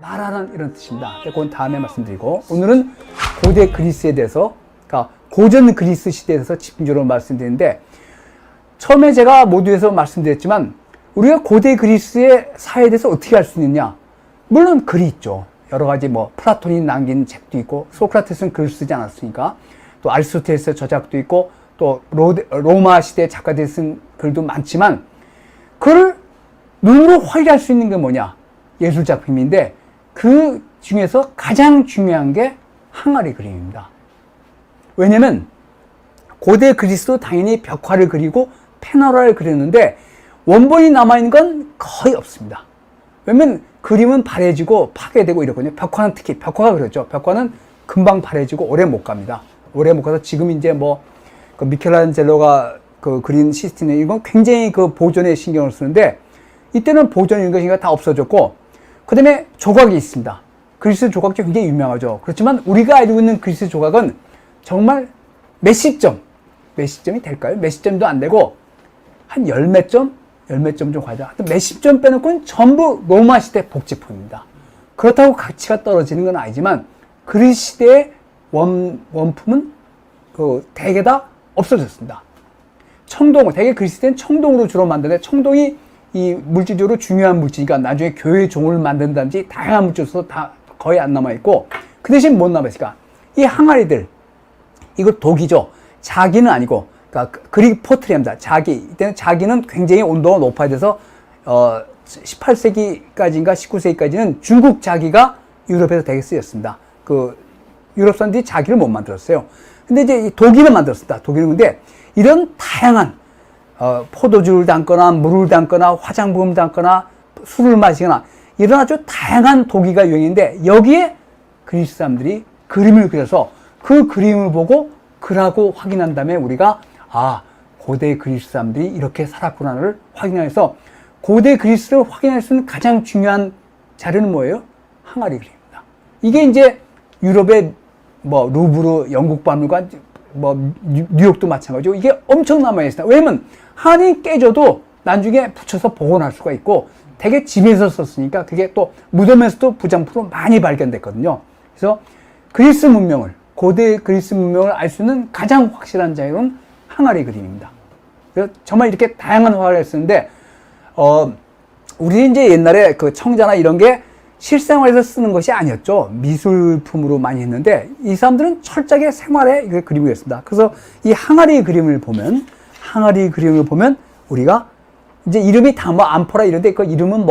나라는 이런 뜻입니다. 그건 다음에 말씀드리고, 오늘은 고대 그리스에 대해서, 그러니까 고전 그리스 시대에 대해서 집중적으로 말씀드리는데, 처음에 제가 모두에서 말씀드렸지만 우리가 고대 그리스의 사회에 대해서 어떻게 알 수 있느냐? 물론 글이 있죠. 여러 가지 플라톤이 남긴 책도 있고, 소크라테스는 글을 쓰지 않았으니까, 또 아리스토텔레스의 저작도 있고, 또 로마 시대 작가들이 쓴 글도 많지만, 그걸 눈으로 확인할 수 있는 게 뭐냐? 예술 작품인데, 그 중에서 가장 중요한 게 항아리 그림입니다. 왜냐면 고대 그리스도 당연히 벽화를 그리고 페노라를 그렸는데 원본이 남아있는 건 거의 없습니다. 왜냐면 그림은 바래지고 파괴되고 이러거든요. 벽화는 특히, 벽화가 그렇죠. 벽화는 금방 바래지고 오래 못 갑니다. 오래 못 가서 지금 이제 그 미켈란젤로가 그 그린 시스티네, 이건 굉장히 그 보존에 신경을 쓰는데, 이때는 보존 이런 것이 다 없어졌고, 그 다음에 조각이 있습니다. 그리스 조각이 굉장히 유명하죠. 그렇지만 우리가 알고 있는 그리스 조각은 정말 몇십 점이 될까요? 몇십 점도 안 되고, 한 열 몇 점 좀 가죠. 하여튼 몇십 점 빼놓고는 전부 로마 시대 복제품입니다. 그렇다고 가치가 떨어지는 건 아니지만, 그리스 시대의 원품은 대개 다 없어졌습니다. 대개 그리스 때는 청동으로 주로 만드는데, 청동이 이 물질적으로 중요한 물질이니까 나중에 교회 종을 만든다든지 다양한 물질로서 다 거의 안 남아있고, 그 대신 못 남아있으니까 이 항아리들, 이거 독이죠. 자기는 아니고, 그러니까 그릭 포트리입니다. 이때는 자기는 굉장히 온도가 높아야 돼서 18세기까지인가 19세기까지는 중국 자기가 유럽에서 되게 쓰였습니다. 그 유럽 사람들이 자기를 못 만들었어요. 근데 이제 독일을 만들었습니다. 독일은. 근데 이런 다양한 포도주를 담거나 물을 담거나 화장품을 담거나 술을 마시거나 이런 아주 다양한 도기가 유행인데, 여기에 그리스 사람들이 그림을 그려서 그 그림을 보고 글하고 확인한 다음에 우리가 고대 그리스 사람들이 이렇게 살았구나를 확인해서, 고대 그리스를 확인할 수 있는 가장 중요한 자료는 뭐예요? 항아리 그림입니다. 이게 이제 유럽의 루브르 영국 박물관, 뉴욕도 마찬가지고 이게 엄청 남아있습니다. 왜냐면 한이 깨져도 나중에 붙여서 복원할 수가 있고, 되게 집에서 썼으니까 그게 또 무덤에서도 부장품으로 많이 발견됐거든요. 그래서 고대 그리스 문명을 알 수 있는 가장 확실한 자료는 항아리 그림입니다. 그래서 정말 이렇게 다양한 화를 쓰는데, 우리 이제 옛날에 그 청자나 이런 게 실생활에서 쓰는 것이 아니었죠. 미술품으로 많이 했는데, 이 사람들은 철저하게 생활에 그림을 그렸습니다. 그래서 이 항아리 그림을 보면 우리가 이제 이름이 다 암포라 이런데, 그 이름은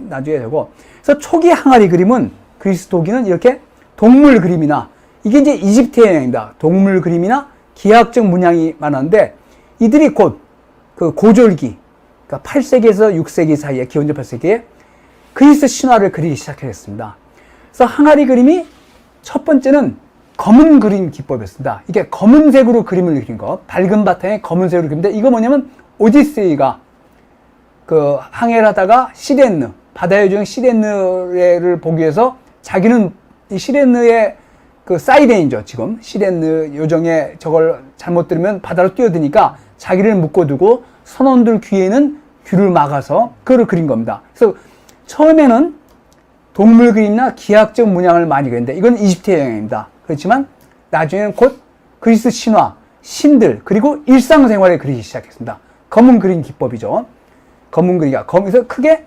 나중에 되고, 그래서 초기 항아리 그림은, 그리스 도기는 이렇게 동물 그림이나, 이게 이제 이집트의 영향입니다. 동물 그림이나 기하학적 문양이 많았는데, 이들이 곧 그 고졸기, 그러니까 8세기에서 6세기 사이에, 기원전 8세기에 그리스 신화를 그리기 시작했습니다. 그래서 항아리 그림이 첫 번째는 검은 그림 기법이었습니다. 이게 검은색으로 그림을 그린 거, 밝은 바탕에 검은색으로 그리는데, 이거 뭐냐면 오디세이가 그 항해를 하다가 바다의 요정 시레네를 보기 위해서, 자기는 이 시레네의 그 사이렌이죠. 지금 시레네 요정의 저걸 잘못 들으면 바다로 뛰어드니까 자기를 묶어두고 선원들 귀에는 귀를 막아서 그걸 그린 겁니다. 그래서 처음에는 동물 그림이나 기하학적 문양을 많이 그렸는데, 이건 이집트의 영향입니다. 그렇지만 나중에는 곧 그리스 신화, 신들, 그리고 일상생활을 그리기 시작했습니다. 검은 그림 기법이죠. 검은 그림이가, 거기서 크게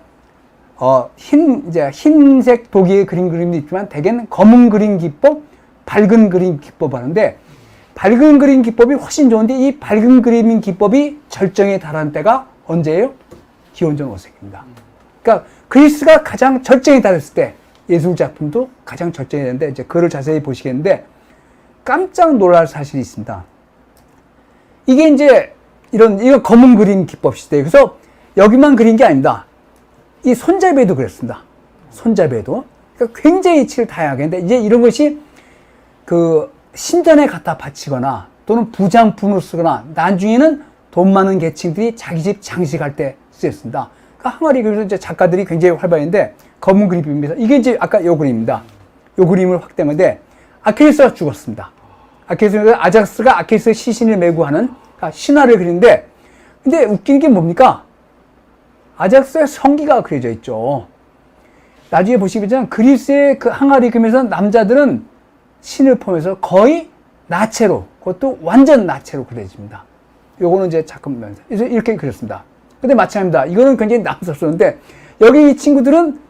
흰색 도기의 그림도 있지만, 대개는 검은 그림 기법, 밝은 그림 기법 하는데, 밝은 그림 기법이 훨씬 좋은데, 이 밝은 그림 기법이 절정에 달하는 때가 언제예요? 기원전 5세기입니다. 그러니까 그리스가 가장 절정에 달했을 때 예술 작품도 가장 절정이 되는데, 이제 그걸 자세히 보시겠는데, 깜짝 놀랄 사실이 있습니다. 이게 이제 이거 검은 그림 기법 시대예요. 그래서 여기만 그린 게 아닙니다. 이 손잡이도 그랬습니다. 손잡이도. 그러니까 굉장히 칠 다양하게 했는데, 이제 이런 것이 그 신전에 갖다 바치거나 또는 부장품으로 쓰거나, 나중에는 돈 많은 계층들이 자기 집 장식할 때 쓰였습니다. 그러니까 항아리 그래서 이제 작가들이 굉장히 활발했는데, 검은 그림입니다. 이게 이제 아까 요 그림입니다. 요 그림을 확대한 건데, 아킬레스가 죽었습니다. 아작스가 아킬레스의 시신을 메고 하는 신화를 그리는데, 근데 웃긴 게 뭡니까? 아작스의 성기가 그려져 있죠. 나중에 보시겠지만 그리스의 그 항아리 금에서 남자들은 신을 포함해서 거의 나체로, 그것도 완전 나체로 그려집니다. 요거는 이제 잠깐만 이렇게 그렸습니다. 근데 마찬가지입니다. 이거는 굉장히 남성스러운데 여기 이 친구들은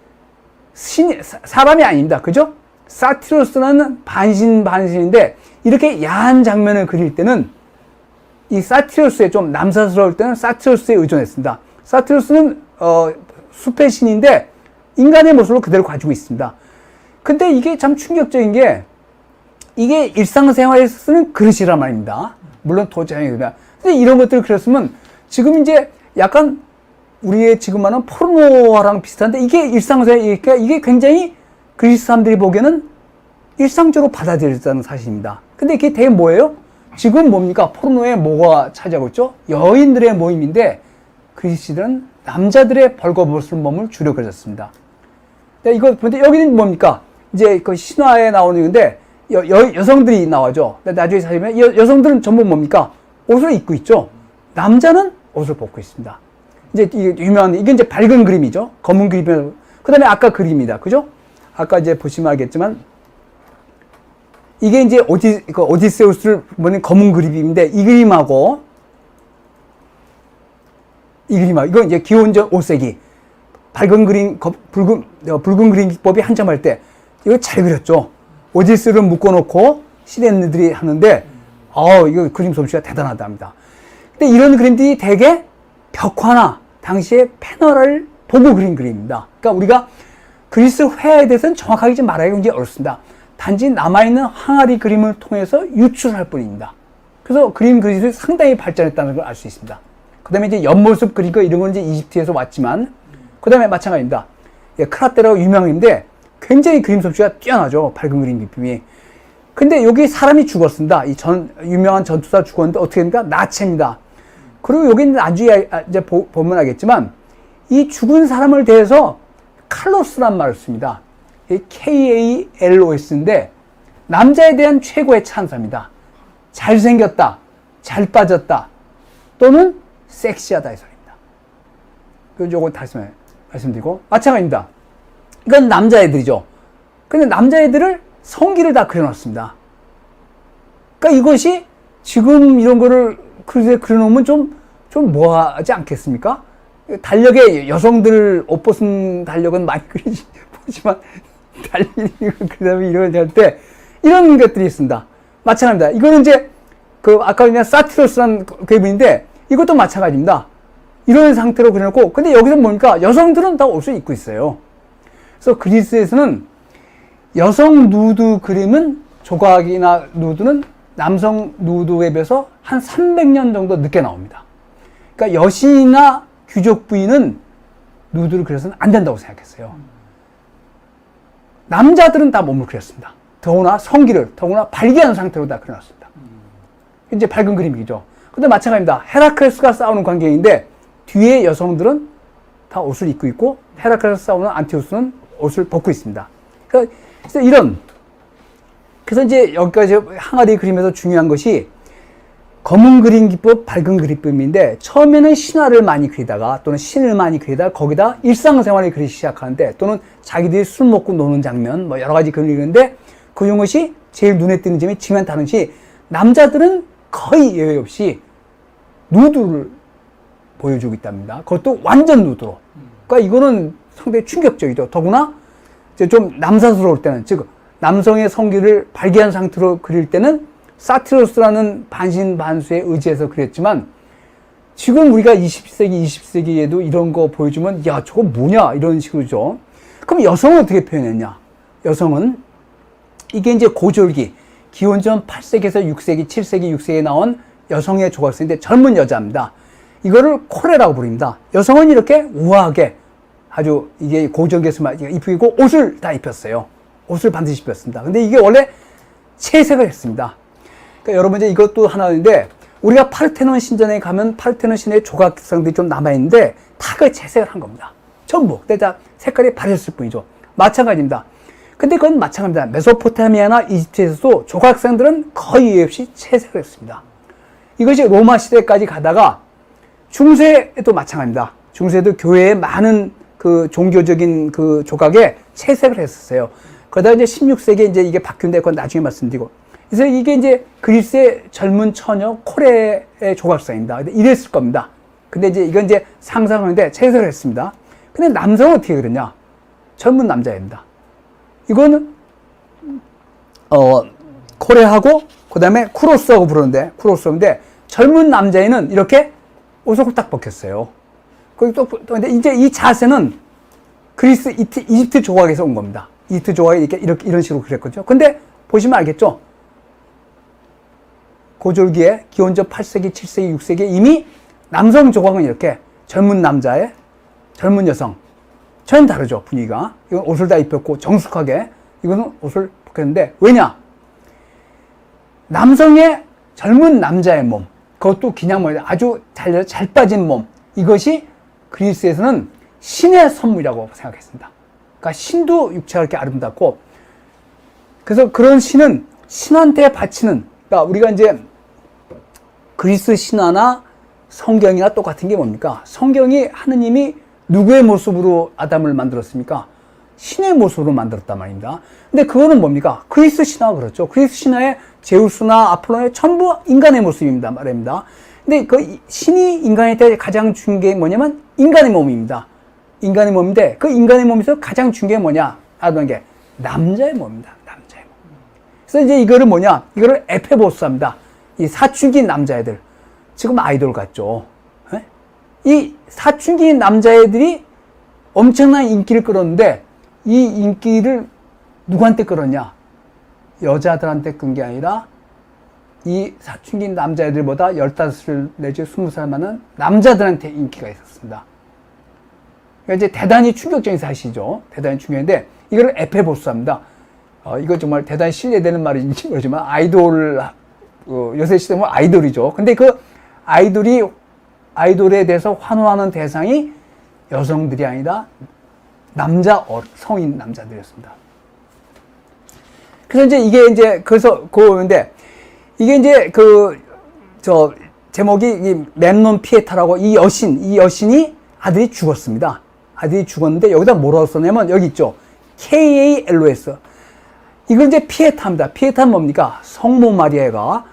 사람이 아닙니다. 그죠? 사티로스는 반신반신인데 이렇게 야한 장면을 그릴 때는 이 사티로스에 좀 남사스러울 때는 사티로스에 의존했습니다. 사티로스는 숲의 신인데 인간의 모습을 그대로 가지고 있습니다. 근데 이게 참 충격적인 게 이게 일상생활에서 쓰는 그릇이란 말입니다. 물론 도자기입니다. 근데 이런 것들을 그렸으면 지금 이제 약간 우리의 지금 하는 포르노랑 비슷한데 이게 일상생활이니까 이게 굉장히 그리스 사람들이 보기에는 일상적으로 받아들여졌다는 사실입니다. 근데 이게 되게 뭐예요? 지금 뭡니까? 포르노에 뭐가 차지하고 있죠? 여인들의 모임인데 그리스들은 남자들의 벌거벗은 몸을 주로 그렸습니다. 이거 근데 여기는 뭡니까? 이제 그 신화에 나오는 건데 여성들이 나와죠. 나중에 사실은 여성들은 전부 뭡니까? 옷을 입고 있죠. 남자는 옷을 벗고 있습니다. 이제 이게 이제 밝은 그림이죠. 검은 그림이고 그다음에 아까 그림입니다. 그죠? 아까 이제 보시면 알겠지만 이게 이제 오디세우스를 보는 검은 그림인데 이 그림하고 이건 이제 기원전 5세기 밝은 그림 붉은 그림 기법이 한점할 때 이거 잘 그렸죠. 오디세우스를 묶어놓고 시대인들이 하는데 이거 그림 솜씨가 대단하답니다. 근데 이런 그림들이 대개 벽화나 당시의 패널을 보고 그린 그림입니다. 그러니까 우리가 그리스 회화에 대해서는 정확하게 좀 말하기가 굉장히 어렵습니다. 단지 남아있는 항아리 그림을 통해서 유출할 뿐입니다. 그래서 그림 그리스가 상당히 발전했다는 걸 알 수 있습니다. 그 다음에 이제 옆모습 그리고 이런 건 이제 이집트에서 왔지만, 그 다음에 마찬가지입니다. 크라테라가 유명한데 굉장히 그림 솜씨가 뛰어나죠. 밝은 그림 기품이. 근데 여기 사람이 죽었습니다. 유명한 전투사 죽었는데 어떻게 됩니까? 나체입니다. 그리고 여기는 나중에 이제 보면 알겠지만 이 죽은 사람을 대해서 칼로스란 말을 씁니다. KALOS인데 남자에 대한 최고의 찬사입니다. 잘생겼다, 잘 빠졌다, 또는 섹시하다 이 소리입니다. 요거 다시 말씀드리고 마찬가지입니다. 이건 남자애들이죠. 근데 남자애들을 성기를 다 그려놨습니다. 그러니까 이것이 지금 이런 거를 그려놓으면 좀 뭐하지 않겠습니까? 달력에 여성들 옷 벗은 달력은 많이 보지만 달력이 그다음에 이런 할 때 이런 것들이 있습니다. 마찬가지입니다. 이거는 이제 아까 그냥 사티로스라는 그림인데 이것도 마찬가지입니다. 이런 상태로 그려놓고 근데 여기서 보니까 여성들은 다 옷을 입고 있어요. 그래서 그리스에서는 여성 누드 그림은 조각이나 누드는 남성 누드에 비해서 한 300년 정도 늦게 나옵니다. 그러니까 여신이나 귀족 부인은 누드를 그려서는 안 된다고 생각했어요. 남자들은 다 몸을 그렸습니다. 더구나 성기를 더구나 발기한 상태로 다 그려놨습니다. 이제 밝은 그림이죠. 근데 마찬가지입니다. 헤라클레스가 싸우는 관계인데 뒤에 여성들은 다 옷을 입고 있고 헤라클레스 싸우는 안티오스는 옷을 벗고 있습니다. 그래서 그래서 이제 여기까지 항아리 그림에서 중요한 것이 검은 그림 기법, 밝은 그림법인데 처음에는 신화를 많이 그리다가 또는 신을 많이 그리다가 거기다 일상생활을 그리기 시작하는데 또는 자기들이 술 먹고 노는 장면 뭐 여러 가지 그리는데 그런 것이 제일 눈에 띄는 점이 지금 다른 것이 남자들은 거의 예외 없이 누드를 보여주고 있답니다. 그것도 완전 누드로. 그러니까 이거는 상당히 충격적이죠. 더구나 이제 좀 남사스러울 때는 즉 남성의 성기를 발기한 상태로 그릴 때는 사티로스라는 반신반수에 의지해서 그렸지만 지금 우리가 20세기에도 이런 거 보여주면 야 저거 뭐냐 이런 식으로죠. 그럼 여성은 어떻게 표현했냐? 여성은 이게 이제 고졸기 기원전 8세기에서 6세기, 7세기, 6세기에 나온 여성의 조각서인데 젊은 여자입니다. 이거를 코레라고 부릅니다. 여성은 이렇게 우아하게 아주 이게 고전계에서만 입히고 옷을 다 입혔어요. 옷을 반드시 입혔습니다. 근데 이게 원래 채색을 했습니다. 그러니까 여러분 이제 이것도 하나인데 우리가 파르테논 신전에 가면 파르테논 신의 조각상들이 좀 남아있는데 다 그 채색을 한 겁니다. 전부. 근데 다 색깔이 바랬을 뿐이죠. 마찬가지입니다. 근데 그건 마찬가지입니다. 메소포타미아나 이집트에서도 조각상들은 거의 예외 없이 채색을 했습니다. 이것이 로마 시대까지 가다가 중세에도 마찬가지입니다. 중세도 교회에 많은 그 종교적인 그 조각에 채색을 했었어요. 그러다 이제 16세기에 이제 이게 바뀐데 그건 나중에 말씀드리고. 그래서 이게 이제 그리스의 젊은 처녀 코레의 조각상입니다. 이랬을 겁니다. 근데 이제 이건 이제 상상하는데 채색을 했습니다. 근데 남성은 어떻게 그러냐? 젊은 남자입니다. 이거는 코레하고 그다음에 쿠로스하고 부르는데 쿠로스인데 젊은 남자애는 이렇게 옷을 딱 벗겼어요. 거기 또 근데 이제 이 자세는 그리스 이집트 조각에서 온 겁니다. 이집트 조각이 이렇게 이런 식으로 그랬거든요. 근데 보시면 알겠죠? 고졸기에 기원전 8세기, 7세기, 6세기에 이미 남성 조각은 이렇게 젊은 남자의 젊은 여성 전혀 다르죠, 분위기가. 이건 옷을 다 입혔고 정숙하게 이거는 옷을 벗겼는데 왜냐? 남성의 젊은 남자의 몸, 그것도 그냥 뭐 아주 잘 빠진 몸, 이것이 그리스에서는 신의 선물이라고 생각했습니다. 그러니까 신도 육체가 이렇게 아름답고, 그래서 그런 신은 신한테 바치는, 그러니까 우리가 이제 그리스 신화나 성경이나 똑같은 게 뭡니까? 성경이 하느님이 누구의 모습으로 아담을 만들었습니까? 신의 모습으로 만들었단 말입니다. 근데 그거는 뭡니까? 그리스 신화가 그렇죠. 그리스 신화의 제우스나 아폴로의 전부 인간의 모습입니다. 말입니다. 근데 그 신이 인간한테 가장 중요한 게 뭐냐면 인간의 몸입니다. 인간의 몸인데 그 인간의 몸에서 가장 중요한 게 뭐냐? 하는 게 남자의 몸입니다. 남자의 몸. 그래서 이제 이거를 뭐냐? 이거를 에페보스합니다. 이 사춘기 남자애들. 지금 아이돌 같죠. 에? 이 사춘기 남자애들이 엄청난 인기를 끌었는데 이 인기를 누구한테 끌었냐? 여자들한테 끈 게 아니라 이 사춘기 남자애들보다 15살 내지 20살 많은 남자들한테 인기가 있었습니다. 그러니까 이제 대단히 충격적인 사실이죠. 대단히 중요한데 이걸 에페보스합니다. 이거 정말 대단히 신뢰되는 말인지 모르지만 아이돌, 요새 시대 뭐 아이돌이죠. 근데 그 아이돌에 대해서 환호하는 대상이 여성들이 아니라 성인 남자들이었습니다. 그래서 이제 이게 이제 그래서 그건데 이게 이제 제목이 이 멤논 피에타라고 이 여신이 아들이 죽었습니다. 아들이 죽었는데 여기다 뭐라고 썼냐면 여기 있죠. KALOS. 이건 이제 피에타입니다. 피에타는 뭡니까? 성모 마리아가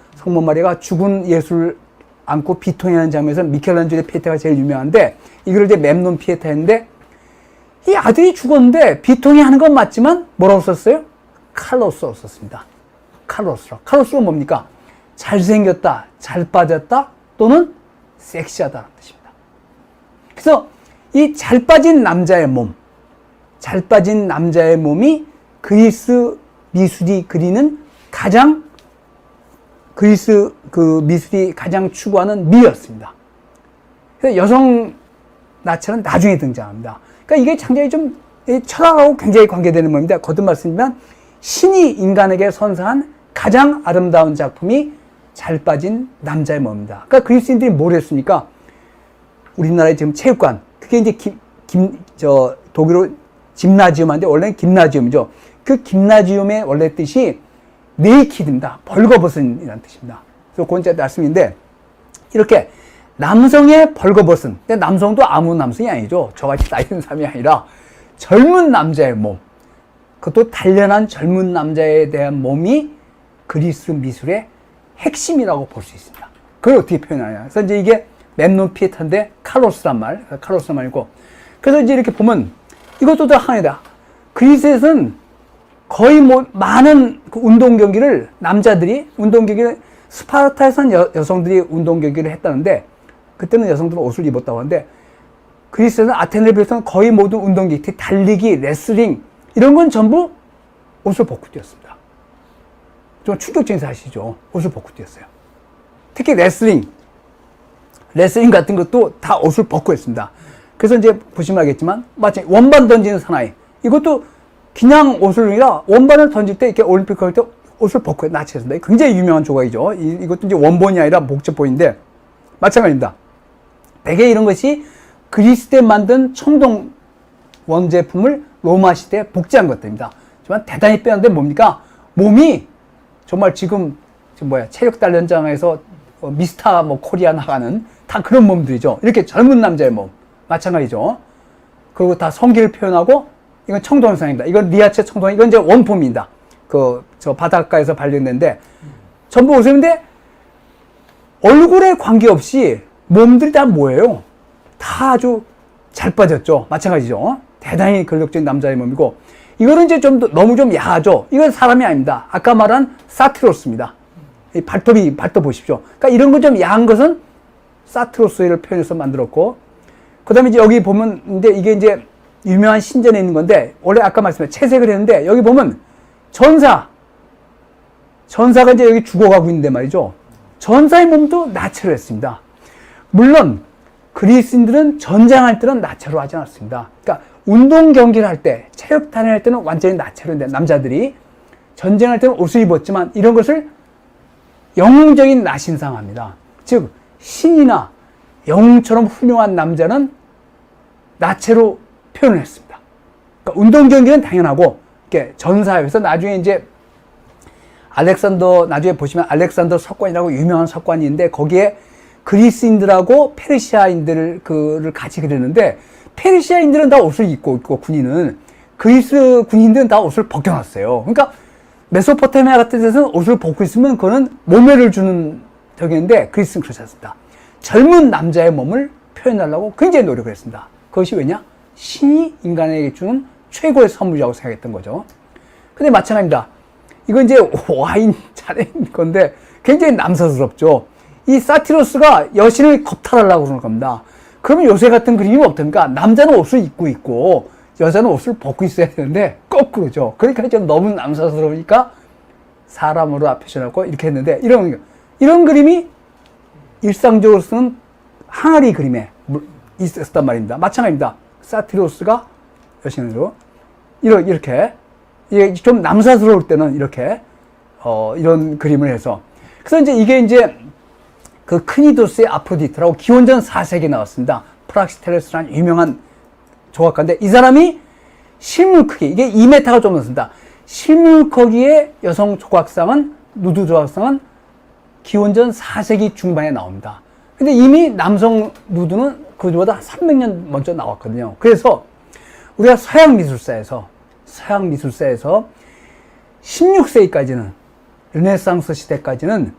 죽은 예수를 안고 비통하는 장면에서 미켈란젤로의 피에타가 제일 유명한데 이걸 이제 멤논 피에타인데 이 아들이 죽었는데 비통해 하는 건 맞지만 뭐라고 썼어요? 칼로스라고 썼습니다. 칼로스가 뭡니까? 잘생겼다, 잘 빠졌다, 또는 섹시하다는 뜻입니다. 그래서 이 잘 빠진 남자의 몸이 그리스 미술이 그리는 그리스 미술이 가장 추구하는 미였습니다. 그래서 여성 나체는 나중에 등장합니다. 그러니까 이게 굉장히 좀 철학하고 굉장히 관계되는 겁니다. 거듭 말씀드리면 신이 인간에게 선사한 가장 아름다운 작품이 잘 빠진 남자의 몸입니다. 그러니까 그리스인들이 뭘 했습니까? 우리나라의 지금 체육관, 그게 이제 독일어 짐나지움인데 원래는 김나지움이죠. 그 김나지움의 원래 뜻이 네이키드입니다. 벌거벗은이라는 뜻입니다. 그래서 그건 제 말씀인데 이렇게 남성의 벌거벗은, 근데 남성도 아무 남성이 아니죠. 저같이 나이 든 사람이 아니라 젊은 남자의 몸, 그것도 단련한 젊은 남자에 대한 몸이 그리스 미술의 핵심이라고 볼 수 있습니다. 그걸 어떻게 표현하냐. 그래서 이제 이게 멤논 피에타인데 칼로스란 말이고. 그래서 이제 이렇게 보면 이것도 다 하나다. 그리스에서는 거의 많은 그 운동 경기를 스파르타에서는 여성들이 운동 경기를 했다는데 그때는 여성들은 옷을 입었다고 하는데 그리스에서는 아테네를 비롯한 거의 모든 운동 경기, 달리기, 레슬링 이런 건 전부 옷을 벗고 뛰었습니다. 좀 충격적인 사실이죠. 옷을 벗고 뛰었어요. 특히 레슬링 같은 것도 다 옷을 벗고 했습니다. 그래서 이제 보시면 알겠지만 마치 원반 던지는 사나이, 이것도 그냥 옷을 아니라 원반을 던질 때 이렇게 올림픽 할 때 옷을 벗고 나치했습니다. 굉장히 유명한 조각이죠. 이것도 이제 원본이 아니라 목적본인데 마찬가지입니다. 대개 이런 것이 그리스 때 만든 청동 원제품을 로마 시대에 복제한 것들입니다. 하지만 대단히 빼는데 뭡니까? 몸이 정말 지금 체력 단련장에서 미스터 코리아 나가는 다 그런 몸들이죠. 이렇게 젊은 남자의 몸. 마찬가지죠. 그리고 다 성기를 표현하고, 이건 청동상입니다. 이건 리아체 청동, 이건 이제 원폼입니다. 저 바닷가에서 발견됐는데, 전부 오셨는데, 얼굴에 관계없이 몸들이 다 뭐예요? 다 아주 잘 빠졌죠. 마찬가지죠. 대단히 근력적인 남자의 몸이고, 이거는 이제 너무 좀 야하죠. 이건 사람이 아닙니다. 아까 말한 사티로스입니다. 이 발톱 보십시오. 그러니까 이런 거 좀 야한 것은 사티로스를 표현해서 만들었고, 그 다음에 이제 여기 보면, 근데 이게 이제 유명한 신전에 있는 건데, 원래 아까 말씀드린 채색을 했는데, 여기 보면 전사가 이제 여기 죽어가고 있는데 말이죠. 전사의 몸도 나체로 했습니다. 물론, 그리스인들은 전쟁할 때는 나체로 하지 않았습니다. 그러니까 운동 경기를 할 때, 체력 단련할 때는 완전히 나체로 했는데, 남자들이 전쟁할 때는 옷을 입었지만, 이런 것을 영웅적인 나신상합니다. 즉, 신이나 영웅처럼 훌륭한 남자는 나체로 표현을 했습니다. 그러니까 운동 경기는 당연하고, 이렇게 전사에서 나중에 이제 나중에 보시면 알렉산더 석관이라고 유명한 석관이 있는데, 거기에 그리스인들하고 페르시아인들을 같이 그렸는데, 페르시아인들은 다 옷을 입고 있고, 군인은, 그리스 군인들은 다 옷을 벗겨놨어요. 그러니까 메소포타미아 같은 데서는 옷을 벗고 있으면 그거는 모멸을 주는 적인데, 그리스는 그렇지 않습니다. 젊은 남자의 몸을 표현하려고 굉장히 노력을 했습니다. 그것이 왜냐? 신이 인간에게 주는 최고의 선물이라고 생각했던 거죠. 근데 마찬가지입니다. 이건 이제 와인 잔인 건데 굉장히 남사스럽죠. 이 사티로스가 여신을 겁탈하려고 그러는 겁니다. 그러면 요새 같은 그림이 어떻습니까? 남자는 옷을 입고 있고 여자는 옷을 벗고 있어야 되는데 거꾸로죠. 그러니까 좀 너무 남사스러우니까 사람으로 표현하고 이렇게 했는데, 이런 그림이 일상적으로 쓰는 항아리 그림에 있었단 말입니다. 마찬가지입니다. 사티로스가 여신으로 이렇게 이게 좀 남사스러울 때는 이렇게 이런 그림을 해서, 그래서 이게 이제 그 크니도스의 아프로디테라고 기원전 4세기에 나왔습니다. 프락시텔레스라는 유명한 조각가인데, 이 사람이 실물 크기, 이게 2m가 좀 넘습니다. 실물 크기의 여성 조각상은, 누드 조각상은 기원전 4세기 중반에 나옵니다. 근데 이미 남성 누드는 그보다 300년 먼저 나왔거든요. 그래서 우리가 서양 미술사에서 16세기까지는, 르네상스 시대까지는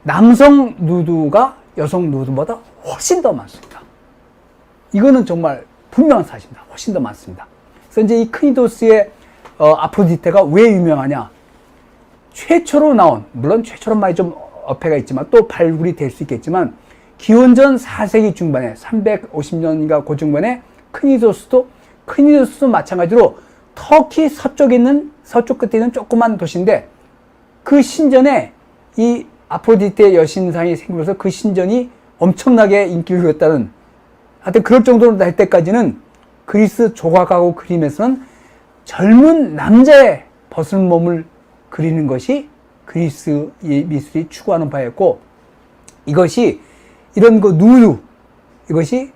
남성 누드가 여성 누드보다 훨씬 더 많습니다. 이거는 정말 분명한 사실입니다. 훨씬 더 많습니다. 그래서 이제 이 크니도스의 아프로디테가 왜 유명하냐? 최초로 나온, 물론 최초로 말이 좀 어폐가 있지만 또 발굴이 될 수 있겠지만, 기원전 4세기 중반에 350년인가 그 중반에 크니도스도 마찬가지로 터키 서쪽 끝에 있는 조그만 도시인데, 그 신전에 이 아프로디테 여신상이 생기면서 그 신전이 엄청나게 인기를 누렸다는, 하여튼 그럴 정도로 날 때까지는 그리스 조각하고 그림에서는 젊은 남자의 벗은 몸을 그리는 것이 그리스 미술이 추구하는 바였고, 이것이 이런 누드, 이것이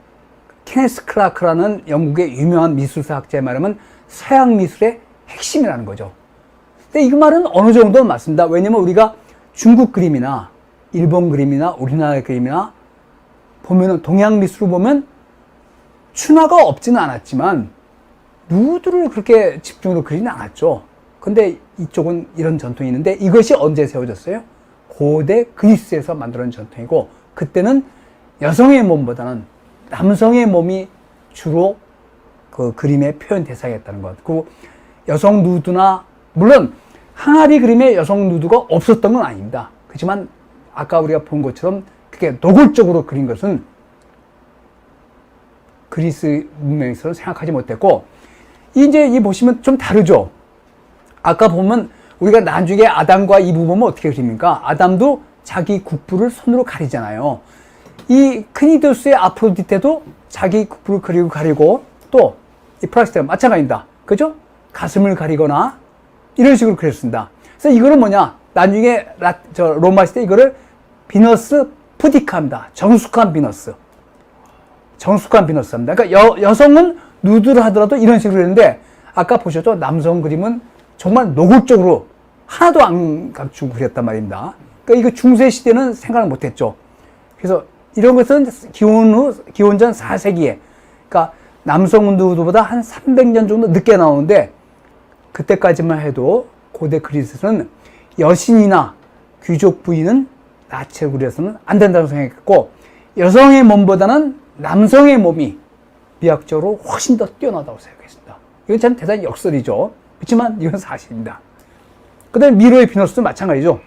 케네스 클라크라는 영국의 유명한 미술사 학자의 말하면 서양 미술의 핵심이라는 거죠. 근데 이 말은 어느 정도는 맞습니다. 왜냐면 우리가 중국 그림이나 일본 그림이나 우리나라 그림이나 보면은, 동양 미술을 보면 춘화가 없지는 않았지만 누드를 그렇게 집중으로 그리지는 않았죠. 근데 이쪽은 이런 전통이 있는데, 이것이 언제 세워졌어요? 고대 그리스에서 만들어진 전통이고, 그때는 여성의 몸보다는 남성의 몸이 주로 그 그림의 표현 대상이었다는 것. 그 여성 누드나, 물론 항아리 그림에 여성 누드가 없었던 건 아닙니다. 그렇지만 아까 우리가 본 것처럼 그렇게 노골적으로 그린 것은 그리스 문명에서는 생각하지 못했고, 이제 이 보시면 좀 다르죠. 아까 보면 우리가 나중에 아담과 이브 보면 어떻게 그립니까? 아담도 자기 국부를 손으로 가리잖아요. 이 크니도스의 아프로디테도 자기 국부를 가리고 또 이 프락시테가 마찬가지입니다. 그죠? 가슴을 가리거나 이런 식으로 그렸습니다. 그래서 이거는 뭐냐? 나중에 로마 시대 이거를 비너스 푸디카입니다. 정숙한 비너스. 정숙한 비너스입니다. 그러니까 여성은 누드를 하더라도 이런 식으로 그렸는데, 아까 보셨죠? 남성 그림은 정말 노골적으로 하나도 안 감추고 그렸단 말입니다. 그러니까 이거 중세 시대는 생각을 못했죠. 그래서 이런 것은 기원전 4세기에, 그러니까 남성 운동보다 한 300년 정도 늦게 나오는데 그때까지만 해도 고대 그리스에서는 여신이나 귀족 부인은 나체로 그려서는 안 된다고 생각했고 여성의 몸보다는 남성의 몸이 미학적으로 훨씬 더 뛰어나다고 생각했습니다. 이건 참 대단히 역설이죠. 그렇지만 이건 사실입니다. 그 다음에 미로의 비너스도 마찬가지죠.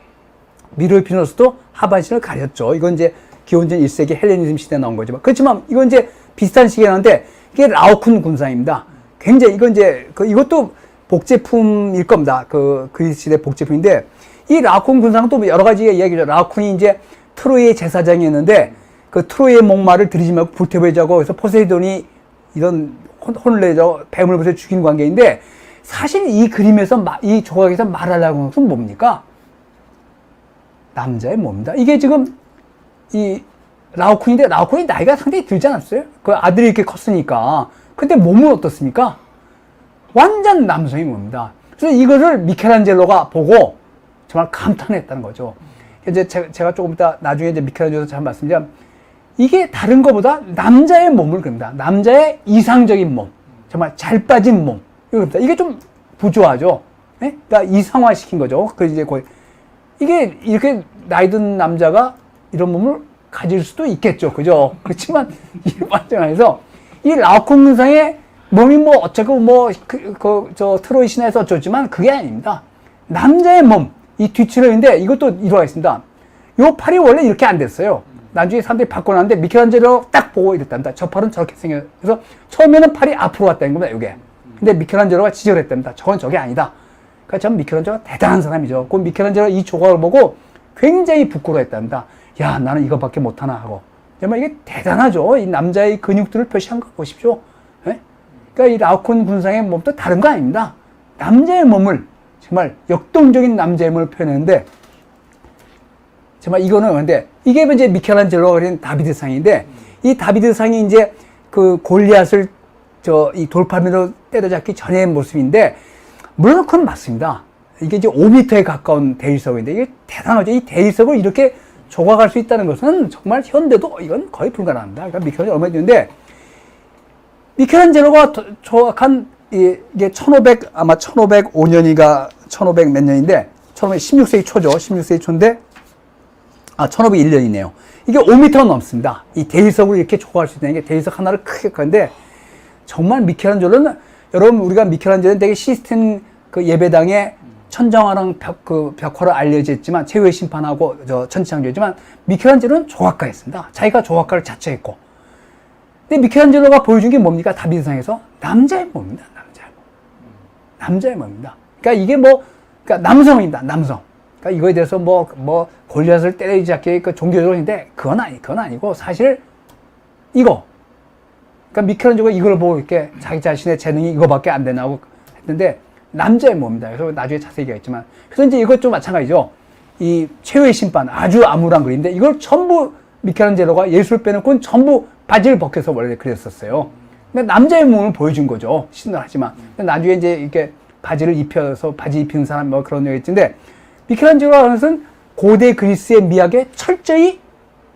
미로의 비너스도 하반신을 가렸죠. 이건 이제 기원전 1세기 헬레니즘 시대에 나온 거지만 그렇지만 이건 이제 비슷한 시기에 나왔는데 이게 라오쿤 군상입니다. 굉장히 이건 이제 이것도 복제품일 겁니다. 그리스 시대 복제품인데 이 라오쿤 군상도 여러 가지 이야기죠. 라오쿤이 이제 트로이의 제사장이었는데 그 트로이의 목마를 들이지 말고 불태워자고 그래서 포세이돈이 이런 혼을 내죠. 뱀을 벌써 죽인 관계인데 사실 이 그림에서 이 조각에서 말하려고 하는 것은 뭡니까? 남자의 몸입니다. 이게 지금 이 라오쿤인데 라오쿤이 나이가 상당히 들지 않았어요? 그 아들이 이렇게 컸으니까. 근데 몸은 어떻습니까? 완전 남성의 몸입니다. 그래서 이거를 미켈란젤로가 보고 정말 감탄했다는 거죠. 이제 제가 조금 이따 나중에 이제 미켈란젤로에서 잘 말씀드리면 이게 다른 것보다 남자의 몸을 그립니다. 남자의 이상적인 몸, 정말 잘 빠진 몸. 이게 좀 부조하죠. 네? 그러니까 이상화시킨 거죠. 그 이제 거의 이게 이렇게 나이 든 남자가 이런 몸을 가질 수도 있겠죠. 그죠? 그렇지만 이 관점에서 이 라오쿤상의 몸이 뭐 어쩌고 저 트로이 신화에서 어쩌지만 그게 아닙니다. 남자의 몸, 이 뒤치러인데 이것도 일화가 있습니다. 요 팔이 원래 이렇게 안 됐어요. 나중에 사람들이 바꿔놨는데 미켈란젤로 딱 보고 이랬답니다. 저 팔은 저렇게 생겨요. 그래서 처음에는 팔이 앞으로 왔다는 겁니다. 이게. 근데 미켈란젤로가 지적을 했답니다. 저건 저게 아니다. 그러니까 전 미켈란젤로가 대단한 사람이죠. 그 미켈란젤로 이 조각을 보고 굉장히 부끄러워했답니다. 야, 나는 이거밖에 못하나 하고. 정말 이게 대단하죠. 이 남자의 근육들을 표시한 거 보십시오. 네? 그러니까 이 라오쿤 군상의 몸도 다른 거 아닙니다. 남자의 몸을 정말 역동적인 남자의 몸을 표현했는데 정말 이거는 근데 이게 이제 미켈란젤로가 그린 다비드상인데 이 다비드상이 이제 그 골리앗을 이 돌팔매로 때려잡기 전의 모습인데 물론 그건 맞습니다. 이게 이제 5m에 가까운 대리석인데 이게 대단하죠. 이 대리석을 이렇게 조각할 수 있다는 것은 정말 현대도 이건 거의 불가능합니다. 그러니까 미켈란젤로 얼마 됐는데 미켈란젤로가 조각한 이게 아마 1505년이가 1500 몇 년인데 16세기 초죠. 16세기 초인데 1501년이네요. 이게 5m가 넘습니다. 이 대리석을 이렇게 조각할 수 있다는 게 대리석 하나를 크게 하는데 정말 미켈란젤로는 여러분 우리가 미켈란젤로는 되게 시스틴 그 예배당에 천정화랑 벽화로 알려져 있지만 최후의 심판하고 천지창조지만 미켈란젤로는 조각가였습니다. 자기가 조각가를 자처했고 근데 미켈란젤로가 보여준 게 뭡니까? 다비드상에서 남자의 몸입니다. 남자의 몸입니다. 그러니까 이게 그러니까 남성입니다. 남성. 그러니까 이거에 대해서 골리앗을 때리지 않게 종교적으로 했는데 그건 아니고 사실 이거. 그러니까 미켈란젤로가 이걸 보고 이렇게 자기 자신의 재능이 이거밖에 안 되나고 했는데 남자의 몸입니다. 그래서 나중에 자세히 얘기하겠지만 그래서 이제 이것도 마찬가지죠. 이 최후의 심판 아주 암울한 그림인데 이걸 전부 미켈란젤로가 예술 빼놓고는 전부 바지를 벗겨서 원래 그렸었어요. 근데 남자의 몸을 보여준 거죠. 신을 하지만 나중에 이제 이렇게 바지를 입혀서 바지 입히는 사람 그런 얘기 있는데 미켈란젤로가 하는 것은 고대 그리스의 미학에 철저히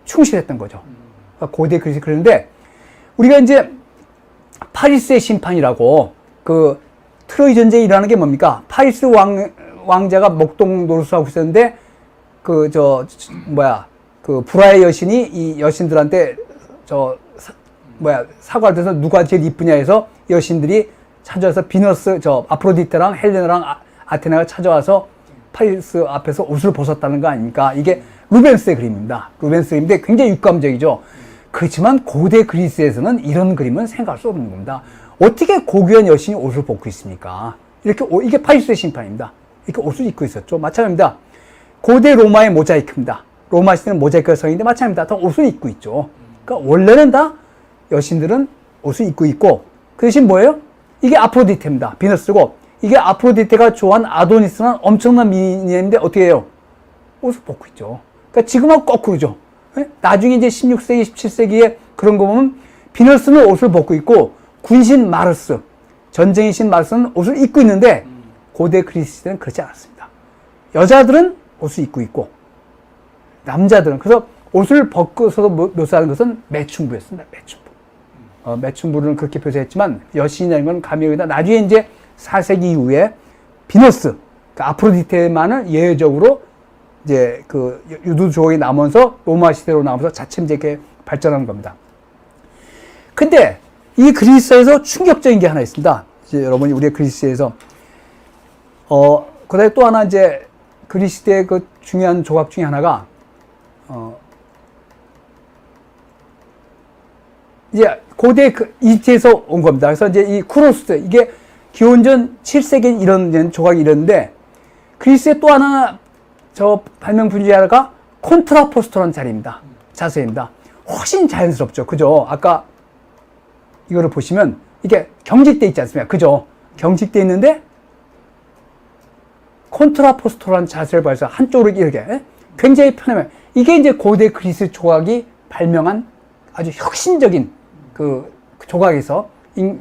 충실했던 거죠. 그러니까 고대 그리스 그러는데 우리가 이제 파리스의 심판이라고 그 트로이 전쟁에 일어나는 게 뭡니까? 파리스 왕자가 목동 노릇하고 있었는데 불화의 여신이 이 여신들한테 사과를 해서 누가 제일 이쁘냐 해서 여신들이 찾아와서 비너스 아프로디테랑 헬레나랑 아테나가 찾아와서 파리스 앞에서 옷을 벗었다는 거 아닙니까? 이게 루벤스의 그림입니다. 루벤스 그림인데 굉장히 육감적이죠. 그렇지만 고대 그리스에서는 이런 그림은 생각할 수 없는 겁니다. 어떻게 고귀한 여신이 옷을 벗고 있습니까? 이게 파리스의 심판입니다. 이렇게 옷을 입고 있었죠. 마찬가지입니다. 고대 로마의 모자이크입니다. 로마 시대는 모자이크가 성인데 마찬가지입니다. 다 옷을 입고 있죠. 그러니까 원래는 다 여신들은 옷을 입고 있고 그 대신 뭐예요? 이게 아프로디테입니다. 비너스고 이게 아프로디테가 좋아한 아도니스는 엄청난 미인인데 어떻게 해요? 옷을 벗고 있죠. 그러니까 지금하고 거꾸로죠. 네? 나중에 이제 16세기, 17세기에 그런 거 보면 비너스는 옷을 벗고 있고 군신 마르스, 전쟁의 신 마르스는 옷을 입고 있는데 고대 그리스 시대는 그렇지 않았습니다. 여자들은 옷을 입고 있고 남자들은 그래서 옷을 벗고서 묘사하는 것은 매춘부였습니다. 매춘부. 매춘부를 그렇게 묘사했지만 여신이라는 건 감히 여기다 나중에 이제 4세기 이후에 비너스, 그러니까 아프로디테만을 예외적으로 이제 그 유두 조각이 나오면서 로마 시대로 나오면서 자칫 이렇게 발전한 겁니다. 근데 이 그리스에서 충격적인 게 하나 있습니다. 이제 여러분이 우리의 그리스에서 그다음에 또 하나 이제 그리스 시대의 그 중요한 조각 중에 하나가 이제 고대 이집트에서 온 겁니다. 그래서 이제 이 쿠로스 이게 기원전 7세기 이런 조각이 이랬는데 그리스의 또 하나 저 발명 분야가 콘트라포스토라는 자세입니다. 훨씬 자연스럽죠. 그죠? 아까 이거를 보시면 이게 경직돼 있지 않습니까? 그죠? 경직돼 있는데 콘트라포스토라는 자세를 봐서 한쪽으로 이렇게 굉장히 편하면 이게 이제 고대 그리스 조각이 발명한 아주 혁신적인 그 조각에서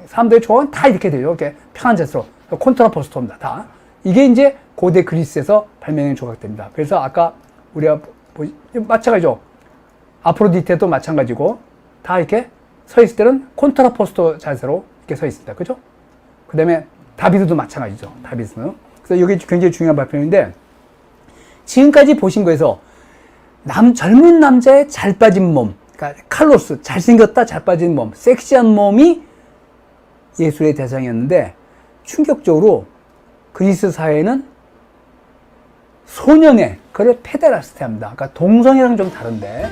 사람들의 조각은 다 이렇게 돼요. 이렇게 편한 자세로 콘트라포스토입니다. 다 이게 이제 고대 그리스에서 발명된 조각들입니다. 그래서 아까 우리가 마찬가지죠. 아프로디테도 마찬가지고 다 이렇게 서 있을 때는 콘트라포스토 자세로 이렇게 서 있습니다. 그죠? 그 다음에 다비드도 마찬가지죠. 다비드는. 그래서 이게 굉장히 중요한 발표인데 지금까지 보신 거에서 젊은 남자의 잘 빠진 몸, 그러니까 칼로스, 잘생겼다 잘 빠진 몸, 섹시한 몸이 예술의 대상이었는데 충격적으로 그리스 사회는 소년의 그를 페데라스테 합니다. 그러니까 동성애랑 좀 다른데